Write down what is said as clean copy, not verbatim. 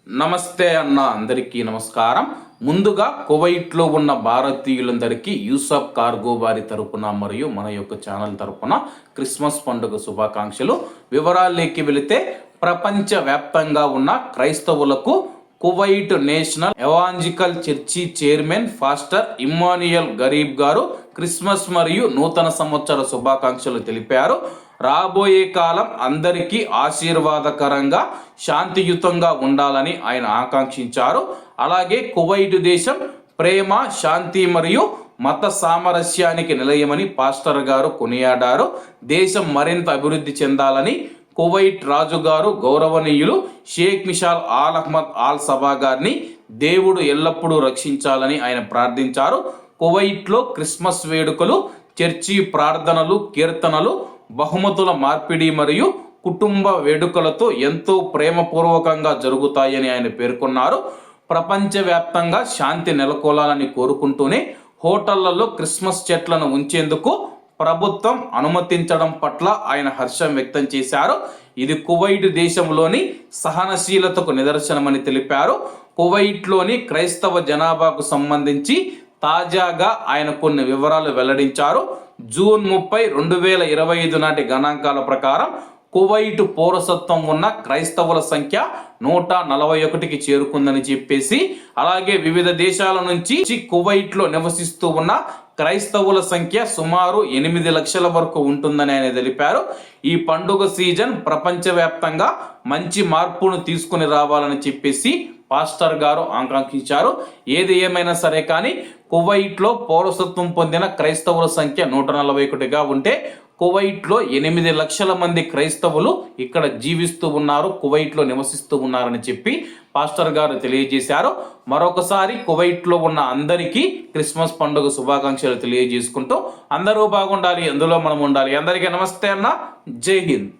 నమస్తే అన్న అందరికీ నమస్కారం. ముందుగా కువైట్లో ఉన్న భారతీయులందరికీ యూసఫ్ కార్గో వారి తరపున మరియు మన యొక్క ఛానల్ తరపున క్రిస్మస్ పండుగ శుభాకాంక్షలు. వివరాల్లోకి వెళితే ప్రపంచవ్యాప్తంగా ఉన్న క్రైస్తవులకు Kuwait national evangelical church chairman pastor Emmanuel Garib గారు క్రిస్మస్ మరియు నూతన సంవత్సర శుభాకాంక్షలు తెలిపారు. రాబోయే కాలం అందరికీ ఆశీర్వాదకరంగా శాంతియుతంగా ఉండాలని ఆయన ఆకాంక్షించారు. అలాగే కువైట్ దేశం ప్రేమ, శాంతి మరియు మత సామరస్యానికి నిలయమని పాస్టర్ గారు కొనియాడారు. దేశం మరింత అభివృద్ధి చెందాలని కువైట్ రాజుగారు గౌరవనీయులు Sheikh Mishal Al Ahmad Al Sabah గారిని దేవుడు ఎల్లప్పుడూ రక్షించాలని ఆయన ప్రార్థించారు. కువైట్లో క్రిస్మస్ వేడుకలు, చర్చి ప్రార్థనలు, కీర్తనలు, బహుమతుల మార్పిడి మరియు కుటుంబ వేడుకలతో ఎంతో ప్రేమపూర్వకంగా జరుగుతాయని ఆయన పేర్కొన్నారు. ప్రపంచవ్యాప్తంగా శాంతి నెలకొలాలని కోరుకుంటూనే హోటళ్లలో క్రిస్మస్ చెట్లను ఉంచేందుకు ప్రభుత్వం అనుమతించడం పట్ల ఆయన హర్షం వ్యక్తం చేశారు. ఇది కువైట్ దేశంలోని సహనశీలతకు నిదర్శనమని తెలిపారు. కువైట్లోని క్రైస్తవ జనాభాకు సంబంధించి తాజాగా ఆయన కొన్ని వివరాలు వెల్లడించారు. జూన్ 30, 2025 నాటి గణాంకాల ప్రకారం కువైట్ పౌరసత్వం ఉన్న క్రైస్తవుల సంఖ్య 141కి చేరుకుందని చెప్పేసి, అలాగే వివిధ దేశాల నుంచి కువైట్లో నివసిస్తూ ఉన్న క్రైస్తవుల సంఖ్య సుమారు 8 లక్షల వరకు ఉంటుందని ఆయన తెలిపారు. ఈ పండుగ సీజన్ ప్రపంచవ్యాప్తంగా మంచి మార్పును తీసుకుని రావాలని చెప్పేసి పాస్టర్ గారు ఆకాంక్షించారు. ఏది ఏమైనా సరే కానీ కువైట్లో పౌరసత్వం పొందిన క్రైస్తవుల సంఖ్య 141గా ఉంటే కువైట్లో 8 లక్షల మంది క్రైస్తవులు ఇక్కడ జీవిస్తూ ఉన్నారు, కువైట్లో నివసిస్తూ ఉన్నారని చెప్పి పాస్టర్ గారు తెలియజేశారు. మరొకసారి కువైట్లో ఉన్న అందరికీ క్రిస్మస్ పండుగ శుభాకాంక్షలు తెలియజేసుకుంటూ అందరూ బాగుండాలి, అందులో మనం ఉండాలి. అందరికీ నమస్తే అన్న, జై హింద్.